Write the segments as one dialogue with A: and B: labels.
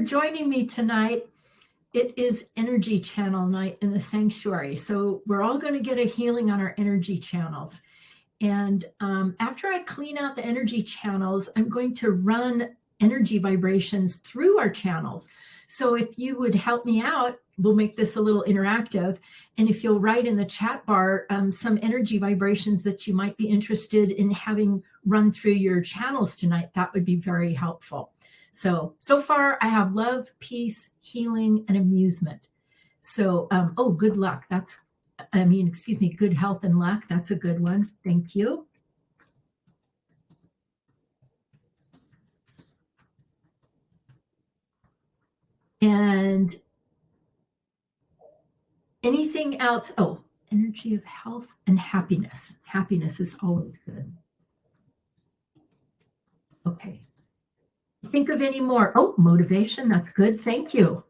A: joining me tonight. It is energy channel night in the sanctuary. So we're all going to get a healing on our energy channels. And after I clean out the energy channels, I'm going to run energy vibrations through our channels. So if you would help me out, we'll make this a little interactive. And if you'll write in the chat bar some energy vibrations that you might be interested in having run through your channels tonight, that would be very helpful. So far I have love, peace, healing, and amusement. So, good luck. Good health and luck. That's a good one. Thank you. And anything else? Oh, energy of health and happiness. Happiness is always good. Okay. Think of any more. Oh, motivation. That's good. Thank you.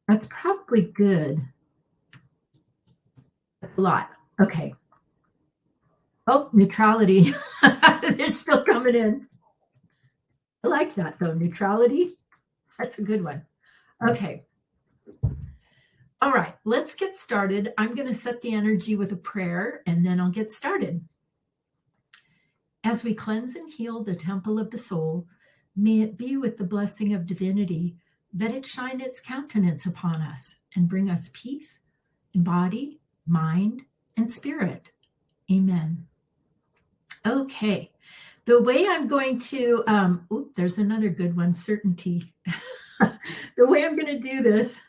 A: That's probably good. A lot. Okay. Oh, neutrality. It's still coming in. I like that though. Neutrality. That's a good one. Okay. All right. Let's get started. I'm going to set the energy with a prayer and then I'll get started. As we cleanse and heal the temple of the soul, may it be with the blessing of divinity that it shine its countenance upon us and bring us peace in body, mind, and spirit. Amen. Okay. The way I'm going to, there's another good one, certainty. The way I'm going to do this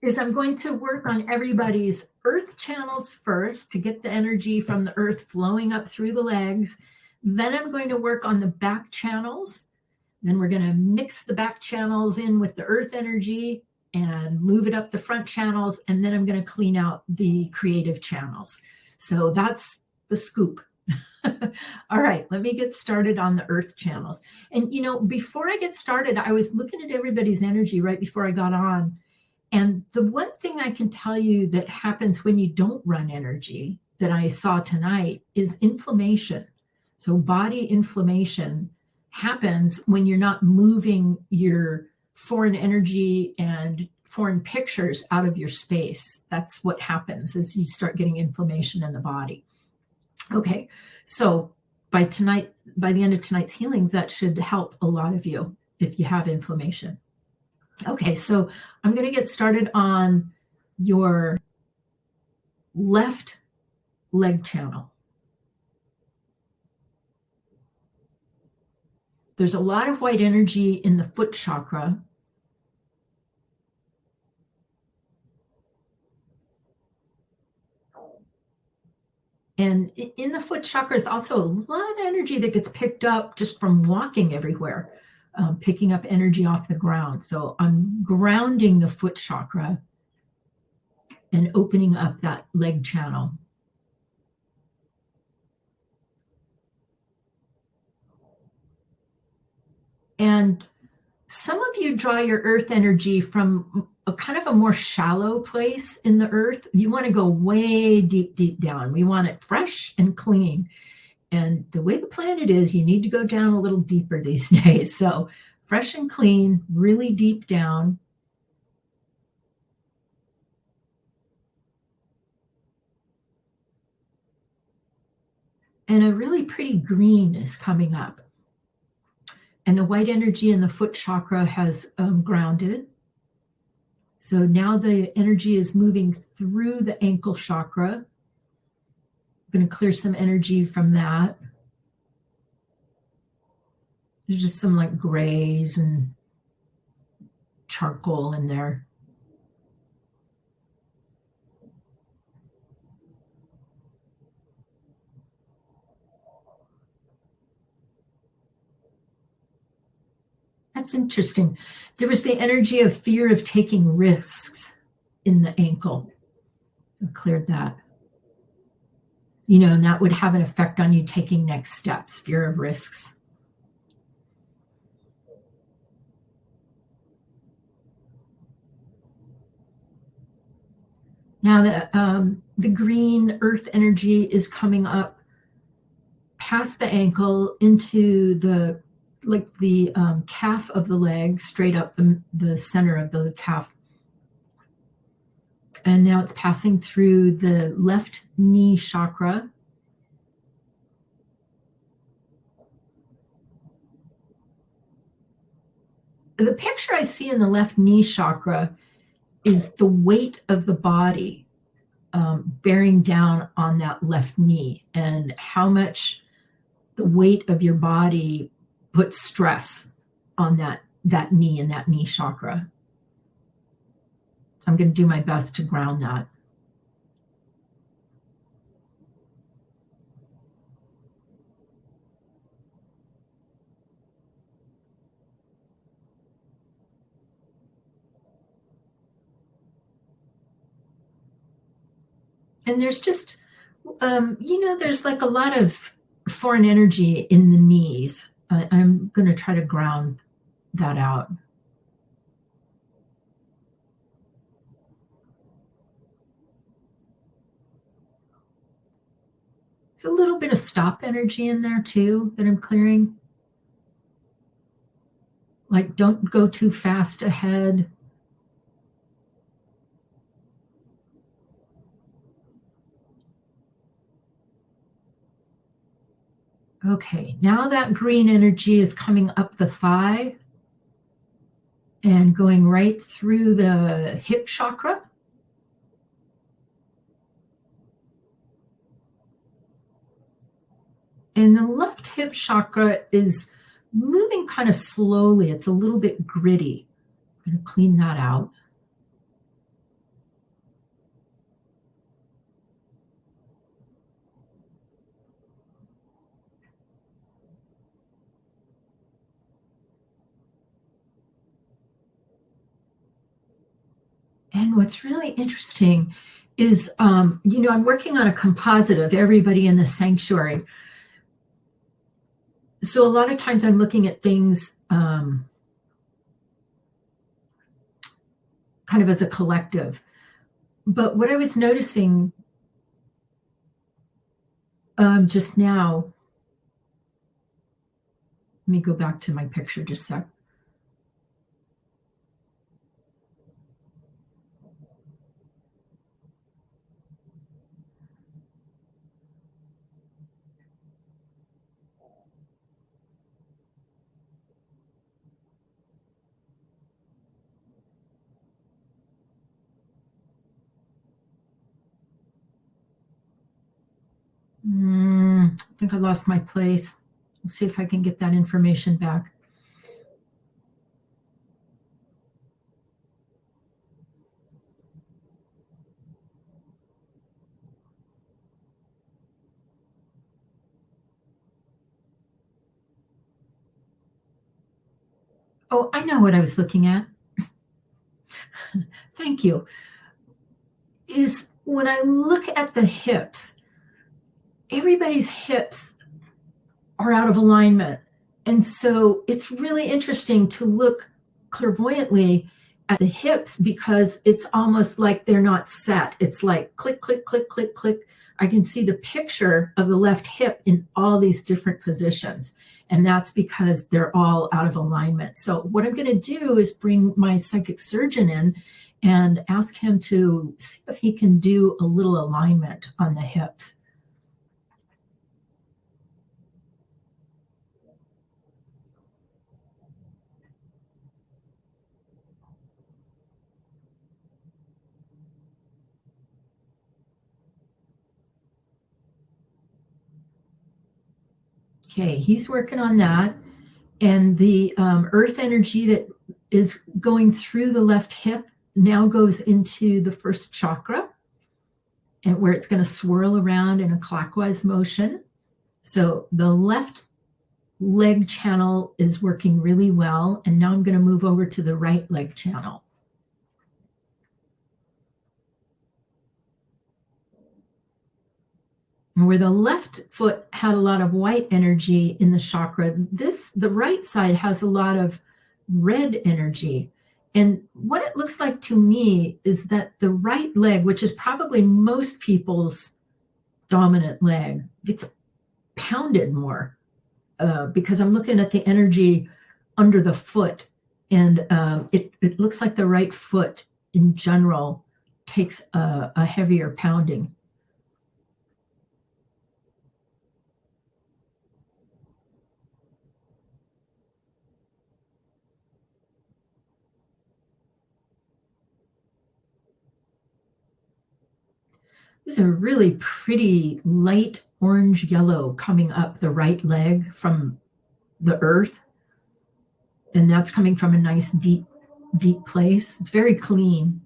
A: is I'm going to work on everybody's earth channels first to get the energy from the earth flowing up through the legs. Then I'm going to work on the back channels. Then we're going to mix the back channels in with the earth energy and move it up the front channels. And then I'm going to clean out the creative channels. So that's the scoop. All right, let me get started on the earth channels. And, before I get started, I was looking at everybody's energy right before I got on. And the one thing I can tell you that happens when you don't run energy that I saw tonight is inflammation. So body inflammation happens when you're not moving your foreign energy and foreign pictures out of your space. That's what happens is you start getting inflammation in the body. Okay, so by the end of tonight's healing, that should help a lot of you if you have inflammation. Okay, so I'm going to get started on your left leg channel. There's a lot of white energy in the foot chakra. And in the foot chakra is also a lot of energy that gets picked up just from walking everywhere. Picking up energy off the ground. So I'm grounding the foot chakra and opening up that leg channel. And some of you draw your earth energy from a kind of a more shallow place in the earth. You want to go way deep, deep down. We want it fresh and clean. And the way the planet is, you need to go down a little deeper these days. So fresh and clean, really deep down. And a really pretty green is coming up. And the white energy in the foot chakra has grounded. So now the energy is moving through the ankle chakra. I'm going to clear some energy from that. There's just some like grays and charcoal in there. That's interesting. There was the energy of fear of taking risks in the ankle. So cleared that. And that would have an effect on you taking next steps, fear of risks. Now the green earth energy is coming up past the ankle into the calf of the leg, straight up the center of the calf. And now it's passing through the left knee chakra. The picture I see in the left knee chakra is the weight of the body bearing down on that left knee, and how much the weight of your body puts stress on that knee and that knee chakra. So I'm going to do my best to ground that. And there's just, there's like a lot of foreign energy in the knees. I'm going to try to ground that out. There's a little bit of stop energy in there too that I'm clearing. Like, don't go too fast ahead. Okay, now that green energy is coming up the thigh and going right through the hip chakra. And the left hip chakra is moving kind of slowly. It's a little bit gritty. I'm going to clean that out. And what's really interesting is, I'm working on a composite of everybody in the sanctuary. So a lot of times I'm looking at things kind of as a collective. But what I was noticing just now, let me go back to my picture just a sec. I think I lost my place. Let's see if I can get that information back. Oh, I know what I was looking at. Thank you. Is when I look at the hips, everybody's hips are out of alignment. And so it's really interesting to look clairvoyantly at the hips, because it's almost like they're not set. It's like click, click, click, click, click. I can see the picture of the left hip in all these different positions. And that's because they're all out of alignment. So what I'm going to do is bring my psychic surgeon in and ask him to see if he can do a little alignment on the hips. Okay, he's working on that. And the earth energy that is going through the left hip now goes into the first chakra, and where it's going to swirl around in a clockwise motion. So the left leg channel is working really well. And now I'm going to move over to the right leg channel. And where the left foot had a lot of white energy in the chakra, the right side has a lot of red energy. And what it looks like to me is that the right leg, which is probably most people's dominant leg, it's pounded more because I'm looking at the energy under the foot, and it looks like the right foot in general takes a heavier pounding. There's a really pretty light orange yellow coming up the right leg from the earth. And that's coming from a nice deep place. It's very clean.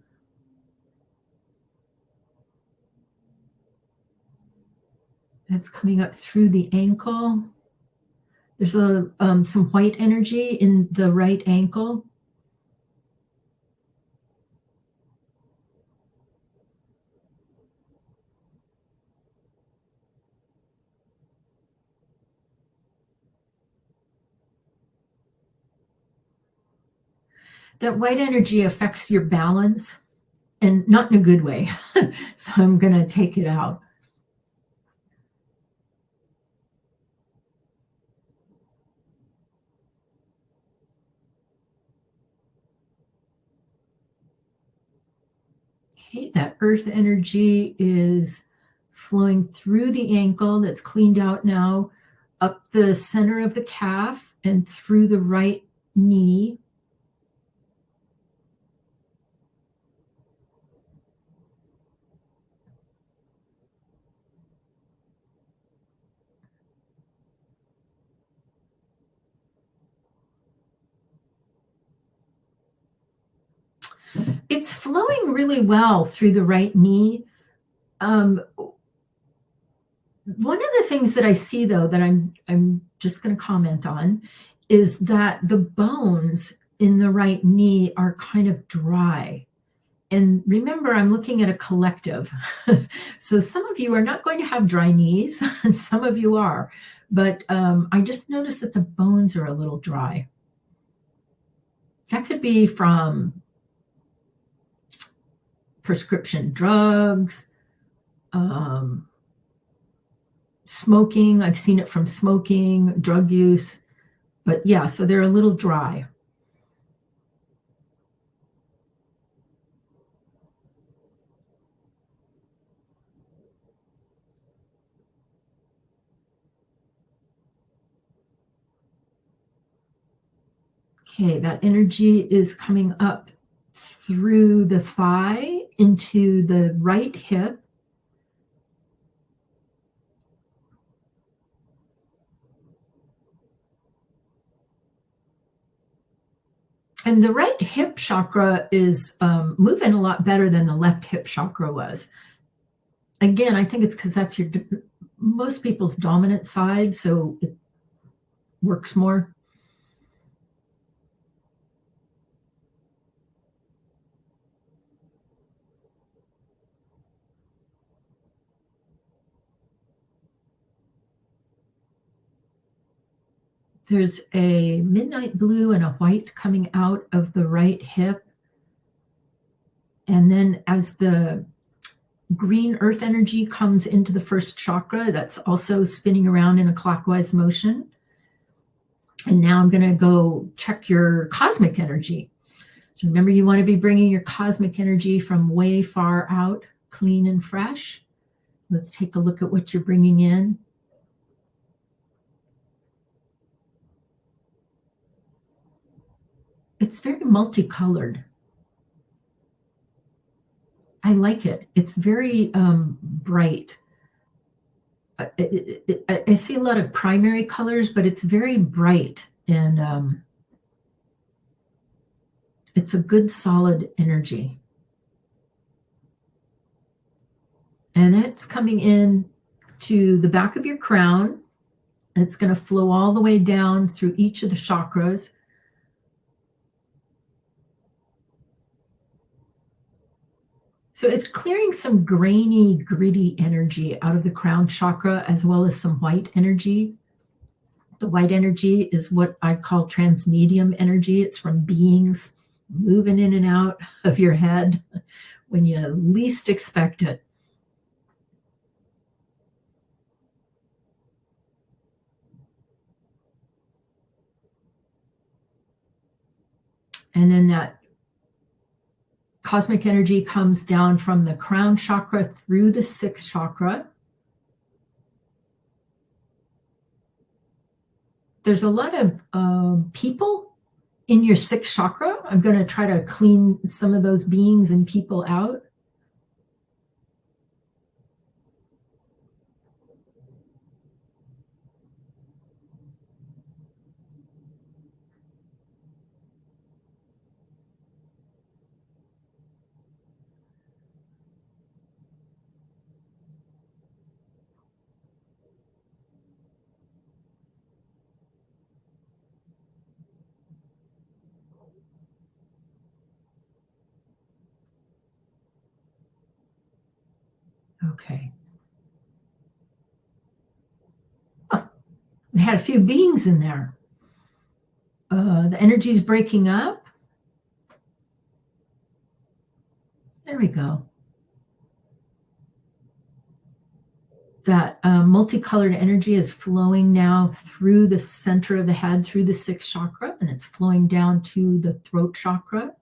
A: It's coming up through the ankle. There's some white energy in the right ankle. That white energy affects your balance, and not in a good way. So I'm going to take it out. Okay, that earth energy is flowing through the ankle. That's cleaned out now, up the center of the calf and through the right knee. It's flowing really well through the right knee. One of the things that I see, though, that I'm just going to comment on is that the bones in the right knee are kind of dry. And remember, I'm looking at a collective. So some of you are not going to have dry knees, and some of you are. But I just noticed that the bones are a little dry. That could be from prescription drugs, smoking. I've seen it from smoking, drug use. But yeah, so they're a little dry. Okay, that energy is coming up through the thigh into the right hip. And the right hip chakra is moving a lot better than the left hip chakra was. Again, I think it's because that's most people's dominant side, so it works more. There's a midnight blue and a white coming out of the right hip. And then as the green earth energy comes into the first chakra, that's also spinning around in a clockwise motion. And now I'm going to go check your cosmic energy. So remember, you want to be bringing your cosmic energy from way far out, clean and fresh. Let's take a look at what you're bringing in. It's very multicolored. I like it. It's very bright. I see a lot of primary colors, but it's very bright, and it's a good solid energy. And that's coming in to the back of your crown. And it's going to flow all the way down through each of the chakras. So it's clearing some grainy, gritty energy out of the crown chakra, as well as some white energy. The white energy is what I call transmedium energy. It's from beings moving in and out of your head when you least expect it. And then that cosmic energy comes down from the crown chakra through the sixth chakra. There's a lot of people in your sixth chakra. I'm going to try to clean some of those beings and people out. Okay. Oh, we had a few beings in there. The energy's breaking up. There we go. That multicolored energy is flowing now through the center of the head, through the sixth chakra, and it's flowing down to the throat chakra.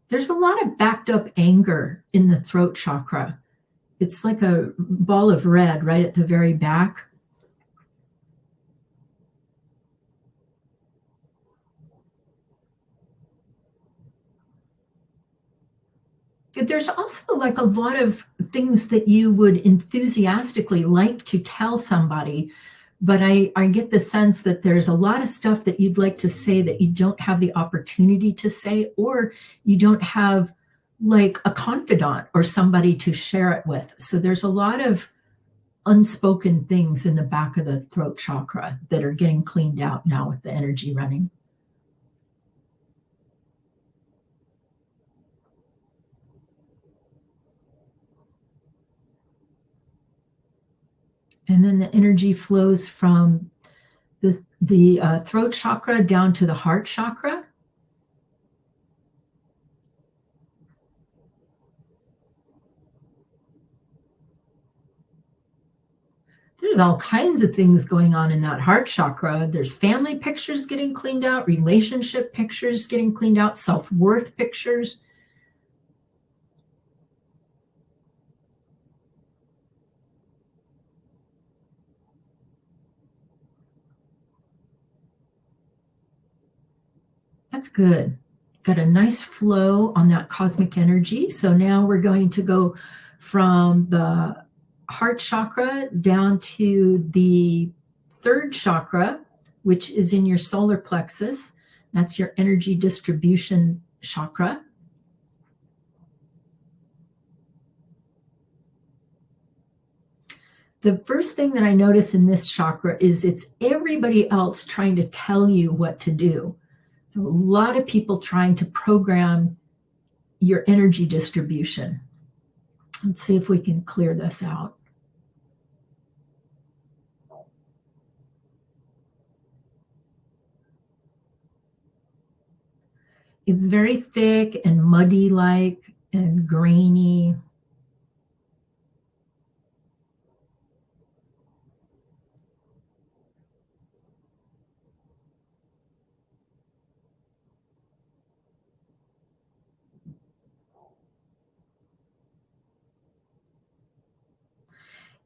A: There's a lot of backed up anger in the throat chakra. It's like a ball of red right at the very back. There's also like a lot of things that you would enthusiastically like to tell somebody, but I get the sense that there's a lot of stuff that you'd like to say that you don't have the opportunity to say, or you don't have like a confidant or somebody to share it with. So there's a lot of unspoken things in the back of the throat chakra that are getting cleaned out now with the energy running. And then the energy flows from the throat chakra down to the heart chakra. There's all kinds of things going on in that heart chakra. There's family pictures getting cleaned out, relationship pictures getting cleaned out, self-worth pictures. That's good. Got a nice flow on that cosmic energy. So now we're going to go from the heart chakra down to the third chakra, which is in your solar plexus. That's your energy distribution chakra. The first thing that I notice in this chakra is it's everybody else trying to tell you what to do. So a lot of people trying to program your energy distribution. Let's see if we can clear this out. It's very thick and muddy-like and grainy.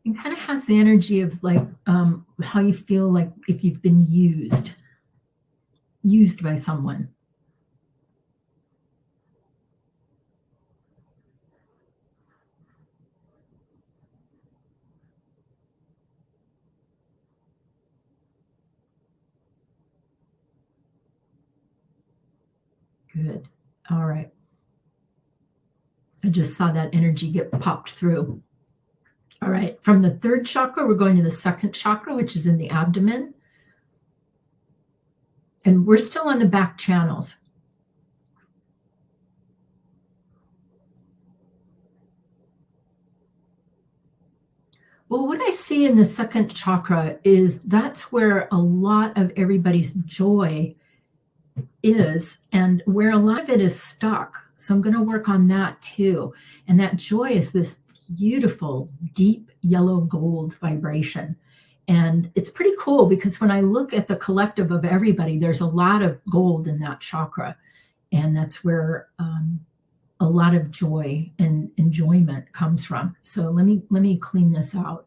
A: It kind of has the energy of like how you feel like if you've been used by someone. Good. All right. I just saw that energy get popped through. All right. From the third chakra, we're going to the second chakra, which is in the abdomen. And we're still on the back channels. Well, what I see in the second chakra is that's where a lot of everybody's joy is and where a lot of it is stuck. So I'm going to work on that too. And that joy is this beautiful, deep yellow gold vibration. And it's pretty cool because when I look at the collective of everybody, there's a lot of gold in that chakra. And that's where a lot of joy and enjoyment comes from. So let me clean this out.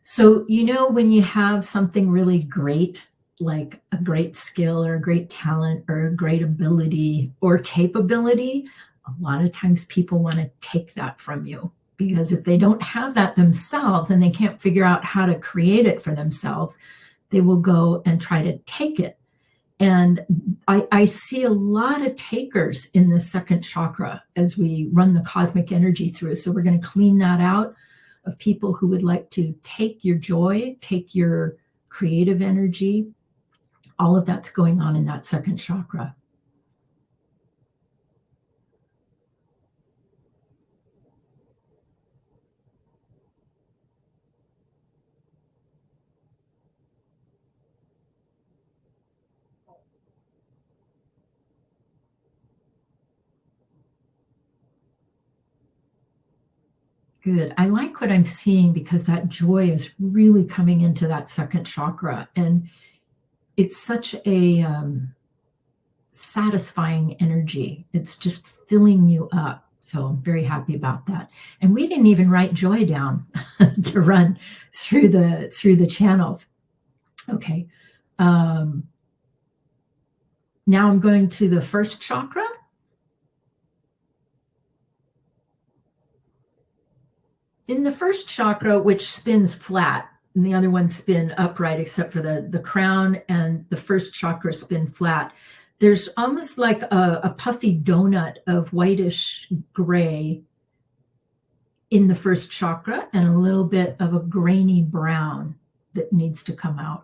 A: So, when you have something really great, like a great skill or a great talent or a great ability or capability, a lot of times people want to take that from you, because if they don't have that themselves and they can't figure out how to create it for themselves, they will go and try to take it. And I see a lot of takers in the second chakra as we run the cosmic energy through. So we're going to clean that out of people who would like to take your joy, take your creative energy. All of that's going on in that second chakra. Good. I like what I'm seeing because that joy is really coming into that second chakra. And it's such a satisfying energy. It's just filling you up. So I'm very happy about that. And we didn't even write joy down to run through the channels. Okay. Now I'm going to the first chakra. In the first chakra, which spins flat, and the other ones spin upright, except for the crown and the first chakra spin flat, there's almost like a puffy donut of whitish gray in the first chakra and a little bit of a grainy brown that needs to come out.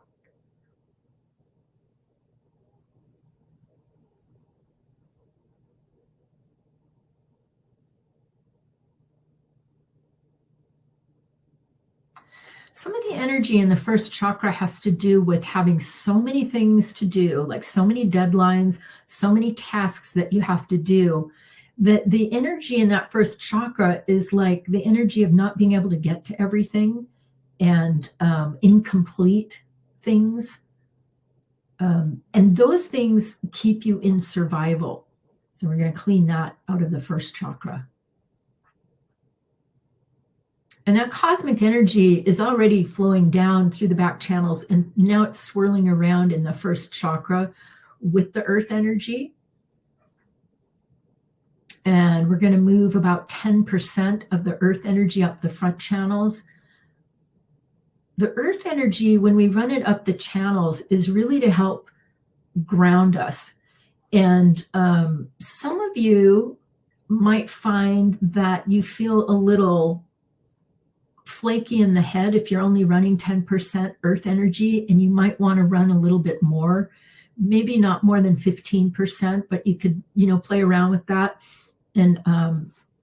A: Some of the energy in the first chakra has to do with having so many things to do, like so many deadlines, so many tasks that you have to do, that the energy in that first chakra is like the energy of not being able to get to everything and incomplete things. And those things keep you in survival. So we're going to clean that out of the first chakra. And that cosmic energy is already flowing down through the back channels, and now it's swirling around in the first chakra with the earth energy. And we're going to move about 10% of the earth energy up the front channels. The earth energy, when we run it up the channels, is really to help ground us. And some of you might find that you feel a little flaky in the head if you're only running 10% earth energy, and you might want to run a little bit more, maybe not more than 15%, but you could, play around with that. And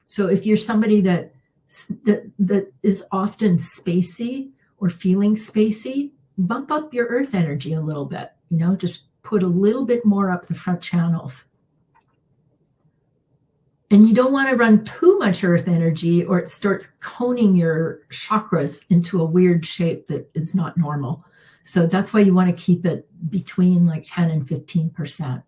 A: so if you're somebody that is often spacey or feeling spacey, bump up your earth energy a little bit, just put a little bit more up the front channels. And you don't want to run too much earth energy, or it starts coning your chakras into a weird shape that is not normal. So that's why you want to keep it between like 10 and 15%.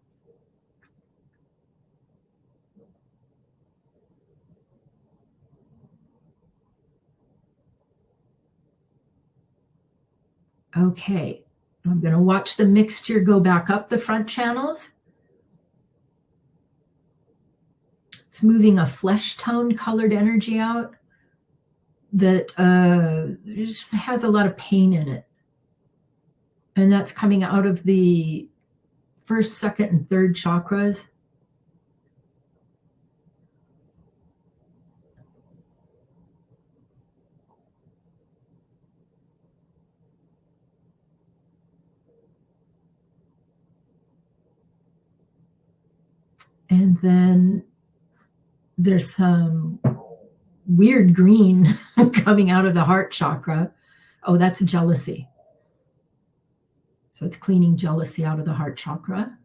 A: Okay, I'm going to watch the mixture go back up the front channels. It's moving a flesh tone colored energy out that just has a lot of pain in it. And that's coming out of the first, second, and third chakras. And then there's some weird green coming out of the heart chakra. Oh, that's jealousy. So it's cleaning jealousy out of the heart chakra.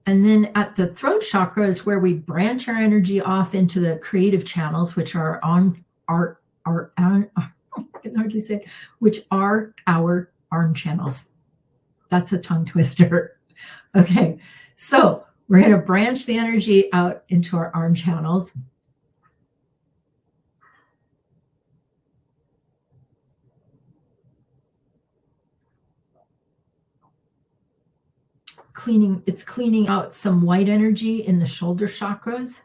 A: And then at the throat chakra is where we branch our energy off into the creative channels, which are I can hardly say, which are our arm channels. That's a tongue twister. Okay, so we're going to branch the energy out into our arm channels. It's cleaning out some white energy in the shoulder chakras.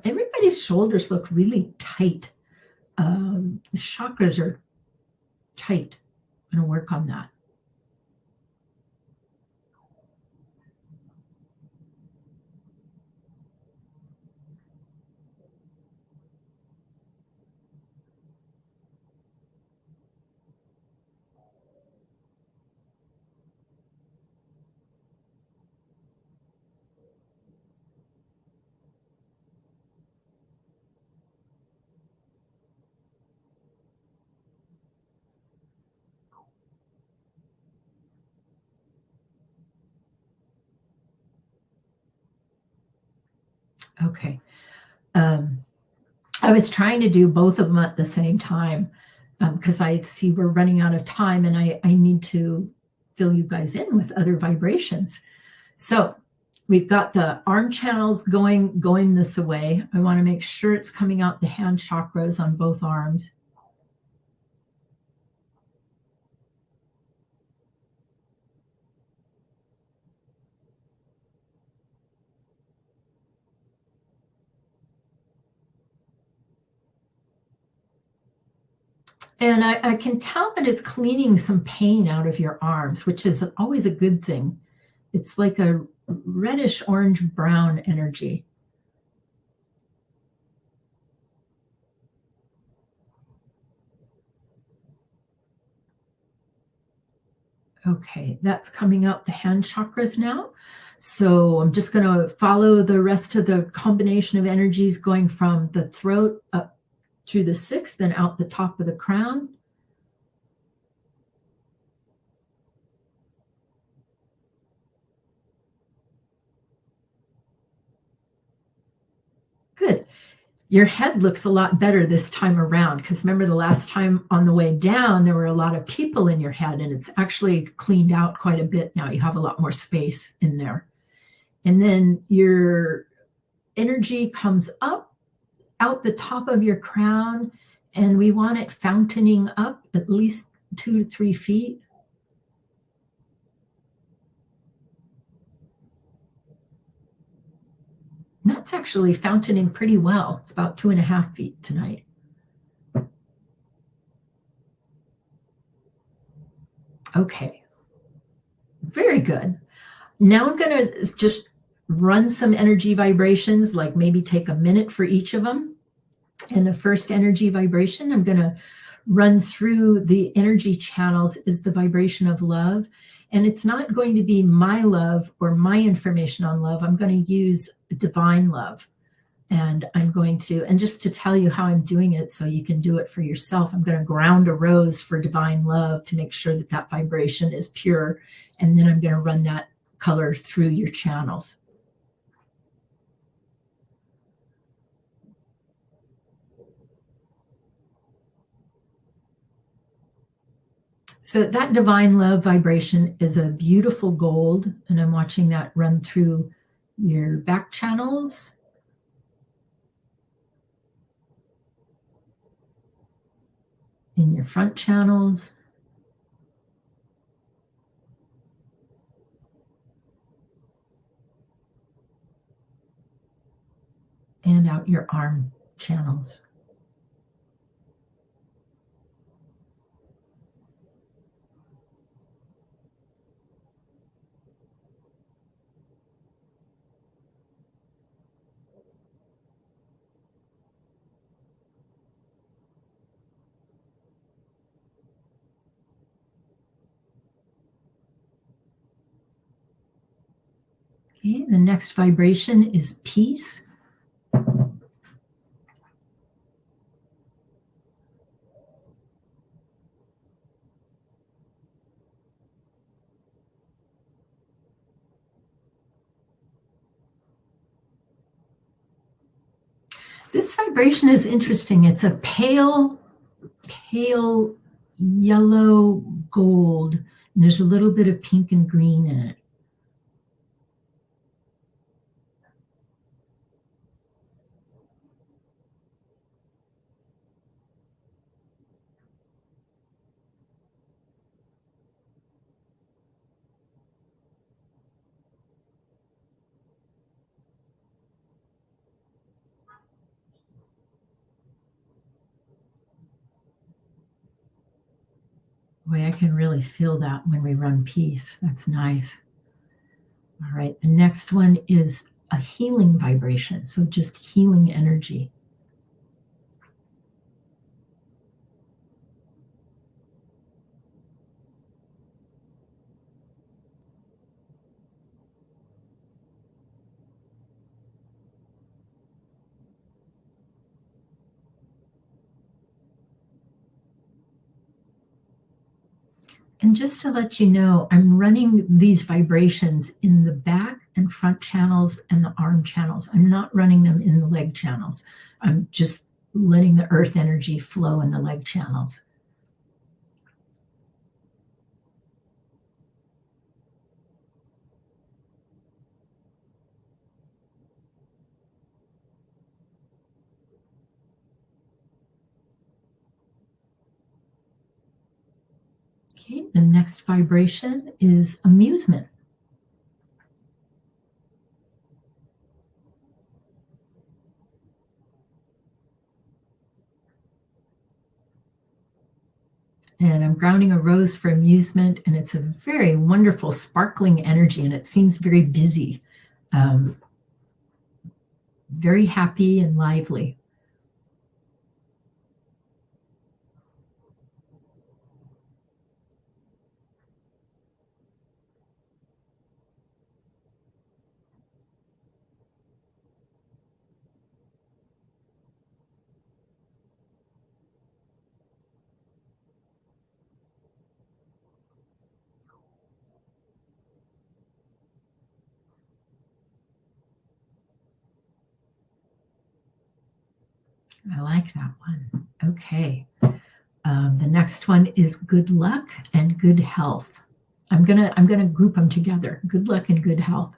A: Everybody's shoulders look really tight. The chakras are tight. I'm going to work on that. Okay. I was trying to do both of them at the same time because I see we're running out of time and I need to fill you guys in with other vibrations. So we've got the arm channels going this way. I want to make sure it's coming out the hand chakras on both arms. And I can tell that it's cleaning some pain out of your arms, which is always a good thing. It's like a reddish orange brown energy. Okay, that's coming out the hand chakras now. So I'm just going to follow the rest of the combination of energies going from the throat up through the sixth, then out the top of the crown. Good. Your head looks a lot better this time around because remember the last time on the way down, there were a lot of people in your head and it's actually cleaned out quite a bit now. You have a lot more space in there. And then your energy comes up out the top of your crown and we want it fountaining up at least 2 to 3 feet. And that's actually fountaining pretty well. It's about 2.5 feet tonight. Okay, very good. Now I'm going to just run some energy vibrations, like maybe take a minute for each of them. And the first energy vibration I'm going to run through the energy channels is the vibration of love. And it's not going to be my love or my information on love. I'm going to use divine love. And I'm going to, and just to tell you how I'm doing it so you can do it for yourself, I'm going to ground a rose for divine love to make sure that that vibration is pure. And then I'm going to run that color through your channels. So that divine love vibration is a beautiful gold, and I'm watching that run through your back channels, in your front channels, and out your arm channels. Okay, the next vibration is peace. This vibration is interesting. It's a pale yellow gold. And there's a little bit of pink and green in it. Boy, I can really feel that when we run peace. That's nice. All right, the next one is a healing vibration. So just healing energy. And just to let you know, I'm running these vibrations in the back and front channels and the arm channels. I'm not running them in the leg channels. I'm just letting the earth energy flow in the leg channels. Okay, the next vibration is amusement. And I'm grounding a rose for amusement, and it's a very wonderful, sparkling energy, and it seems very busy, very happy and lively. I like that one. Okay. The next one is good luck and good health. I'm gonna group them together. Good luck and good health.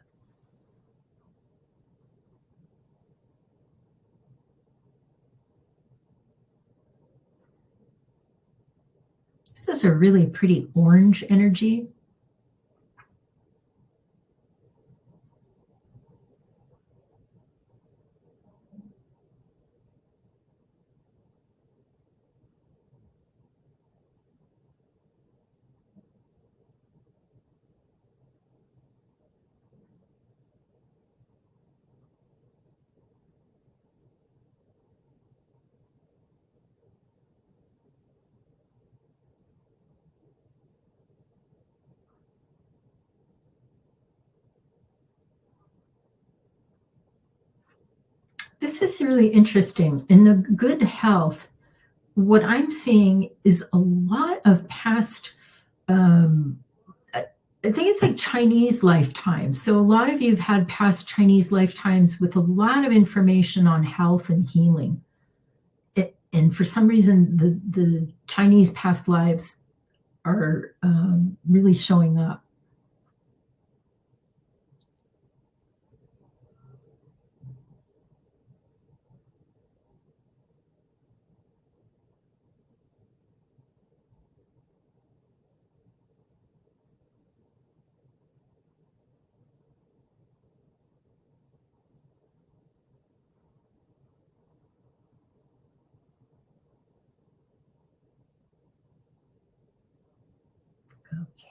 A: This is a really pretty orange energy. This is really interesting. In the good health, what I'm seeing is a lot of past, I think it's like Chinese lifetimes. So a lot of you have had past Chinese lifetimes with a lot of information on health and healing. And for some reason, the Chinese past lives are really showing up.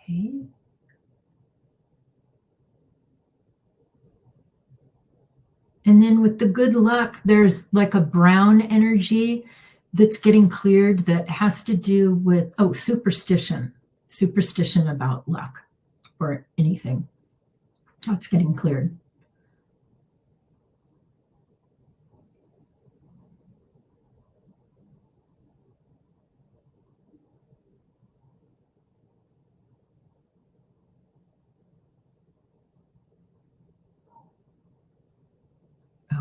A: Okay. And then with the good luck, there's like a brown energy that's getting cleared that has to do with, superstition about luck or anything. That's getting cleared.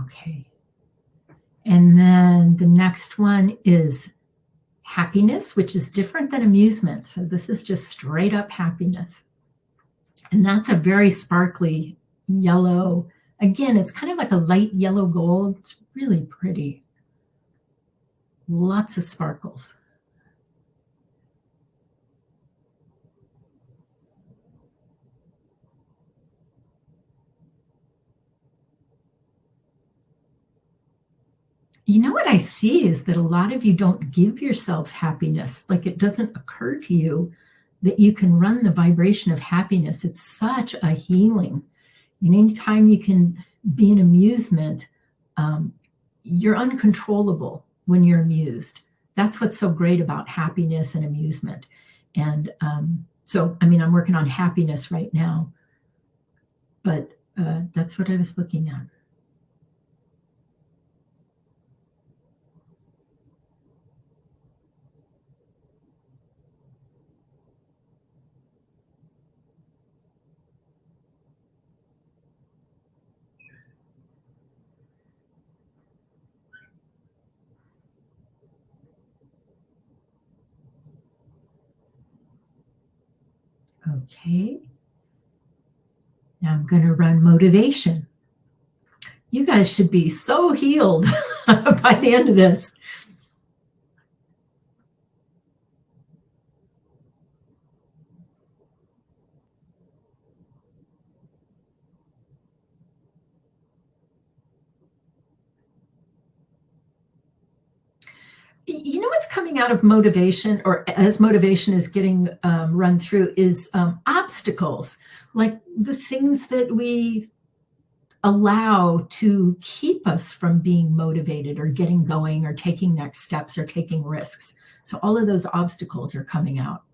A: Okay. And then the next one is happiness, which is different than amusement. So this is just straight up happiness. And that's a very sparkly yellow. Again, it's kind of like a light yellow gold. It's really pretty. Lots of sparkles. You know what I see is that a lot of you don't give yourselves happiness. Like it doesn't occur to you that you can run the vibration of happiness. It's such a healing. And anytime you can be in amusement, you're uncontrollable when you're amused. That's what's so great about happiness and amusement. And so, I mean, I'm working on happiness right now, but that's what I was looking at. Okay. Now I'm going to run motivation. You guys should be so healed by the end of this. You know what's coming out of motivation, or as motivation is getting run through, is obstacles, like the things that we allow to keep us from being motivated or getting going or taking next steps or taking risks. So all of those obstacles are coming out.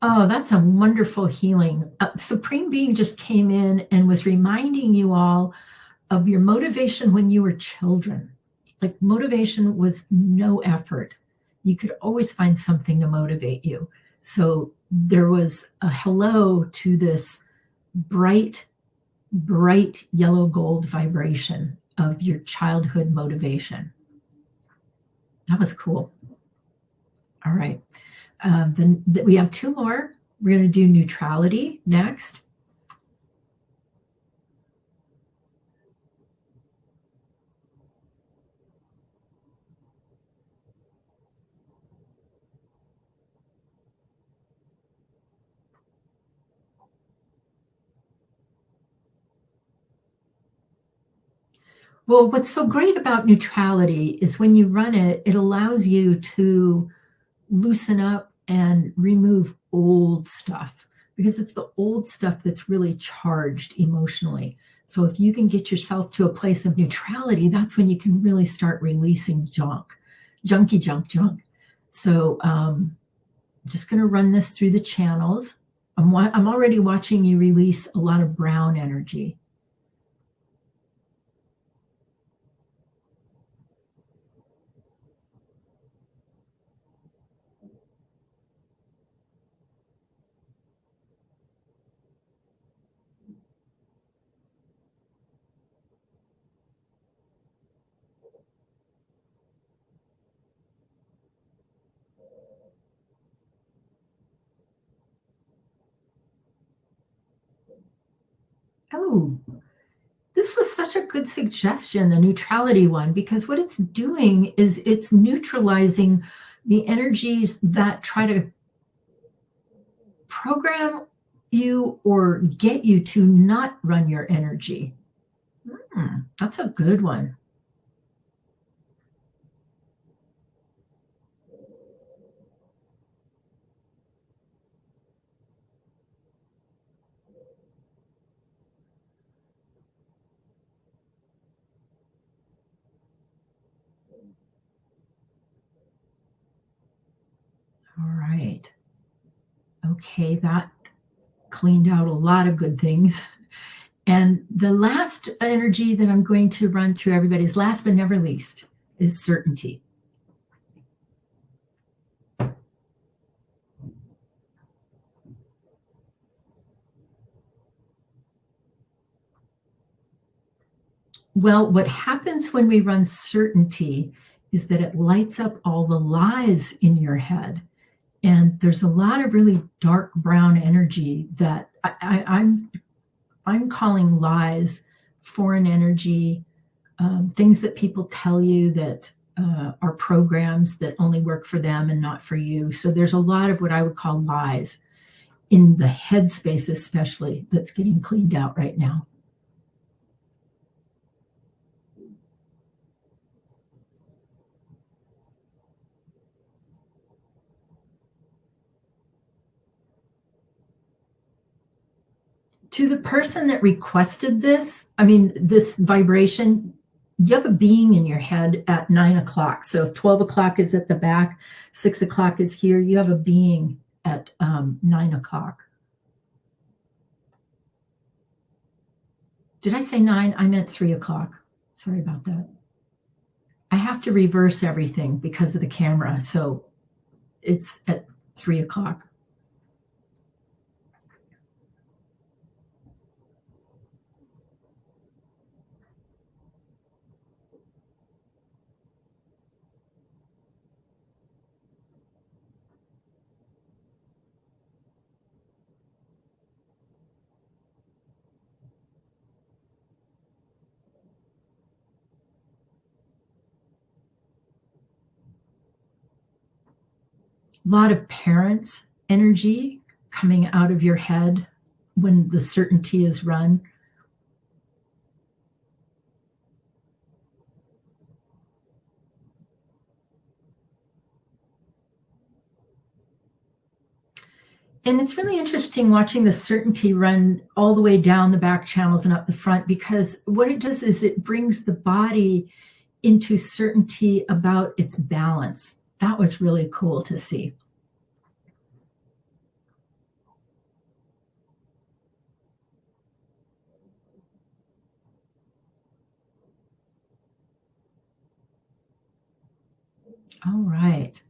A: Oh, that's a wonderful healing. Supreme Being just came in and was reminding you all of your motivation when you were children. Like motivation was no effort. You could always find something to motivate you. So there was a hello to this bright, bright yellow gold vibration of your childhood motivation. That was cool. All right. Then we have two more. We're going to do neutrality next. Well, what's so great about neutrality is when you run it, it allows you to loosen up and remove old stuff, because it's the old stuff that's really charged emotionally. So if you can get yourself to a place of neutrality, that's when you can really start releasing junk. So just going to run this through the channels. I'm already watching you release a lot of brown energy. Oh, this was such a good suggestion, the neutrality one, because what it's doing is it's neutralizing the energies that try to program you or get you to not run your energy. That's a good one. All right. Okay, that cleaned out a lot of good things. And the last energy that I'm going to run through everybody's, last but never least, is certainty. Well, what happens when we run certainty is that it lights up all the lies in your head. And there's a lot of really dark brown energy that I'm calling lies, foreign energy, things that people tell you that are programs that only work for them and not for you. So there's a lot of what I would call lies in the headspace, especially, that's getting cleaned out right now. To the person that requested this, this vibration, you have a being in your head at 9 o'clock. So if 12 o'clock is at the back, 6 o'clock is here, you have a being at 9 o'clock. Did I say 9? I meant 3 o'clock. Sorry about that. I have to reverse everything because of the camera. So it's at 3 o'clock. A lot of parents' energy coming out of your head when the certainty is run. And it's really interesting watching the certainty run all the way down the back channels and up the front, because what it does is it brings the body into certainty about its balance. That was really cool to see. All right.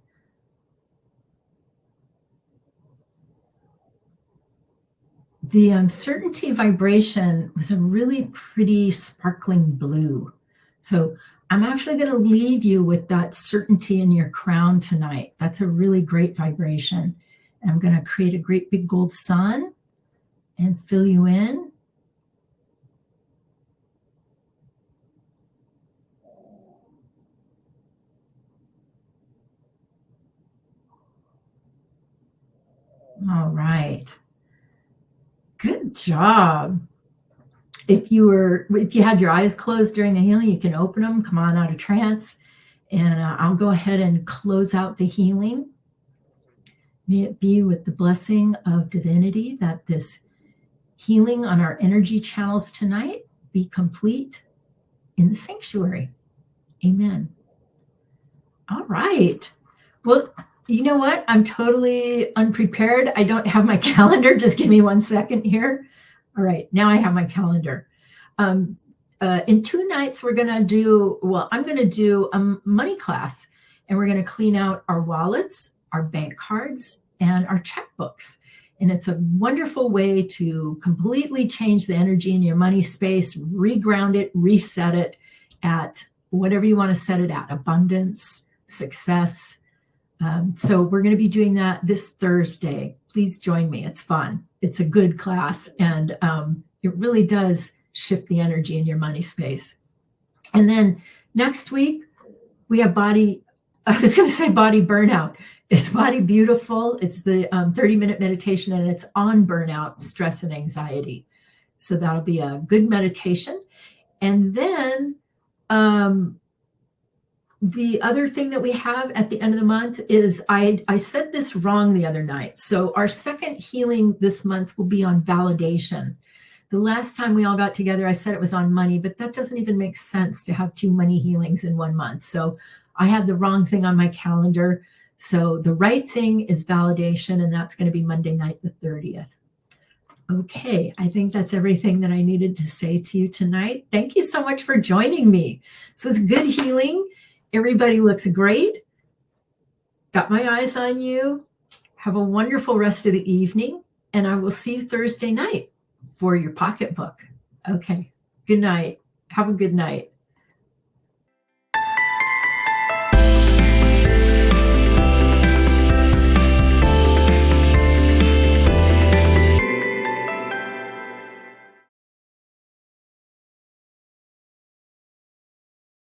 A: The uncertainty vibration was a really pretty sparkling blue. So I'm actually going to leave you with that certainty in your crown tonight. That's a really great vibration. And I'm going to create a great big gold sun and fill you in. All right. Good job. If you had your eyes closed during the healing, you can open them, come on out of trance, and I'll go ahead and close out the healing. May it be with the blessing of divinity that this healing on our energy channels tonight be complete in the sanctuary. Amen. All right. Well, you know what? I'm totally unprepared. I don't have my calendar. Just give me 1 second here. All right. Now I have my calendar. In 2 nights, I'm going to do a money class, and we're going to clean out our wallets, our bank cards, and our checkbooks. And it's a wonderful way to completely change the energy in your money space, reground it, reset it at whatever you want to set it at, abundance, success. So we're going to be doing that this Thursday. Please join me. It's fun. It's a good class, and it really does shift the energy in your money space. And then next week, we have body burnout. It's Body Beautiful. It's the 30-minute meditation, and it's on burnout, stress, and anxiety. So that'll be a good meditation. And then the other thing that we have at the end of the month is I said this wrong the other night. So our second healing this month will be on validation. The last time we all got together, I said it was on money, but that doesn't even make sense to have 2 money healings in 1 month. So I had the wrong thing on my calendar. So the right thing is validation, and that's going to be Monday night, the 30th. Okay, I think that's everything that I needed to say to you tonight. Thank you so much for joining me. This was good healing. Everybody looks great. Got my eyes on you. Have a wonderful rest of the evening, and I will see you Thursday night for your pocketbook. Okay, good night. Have a good night.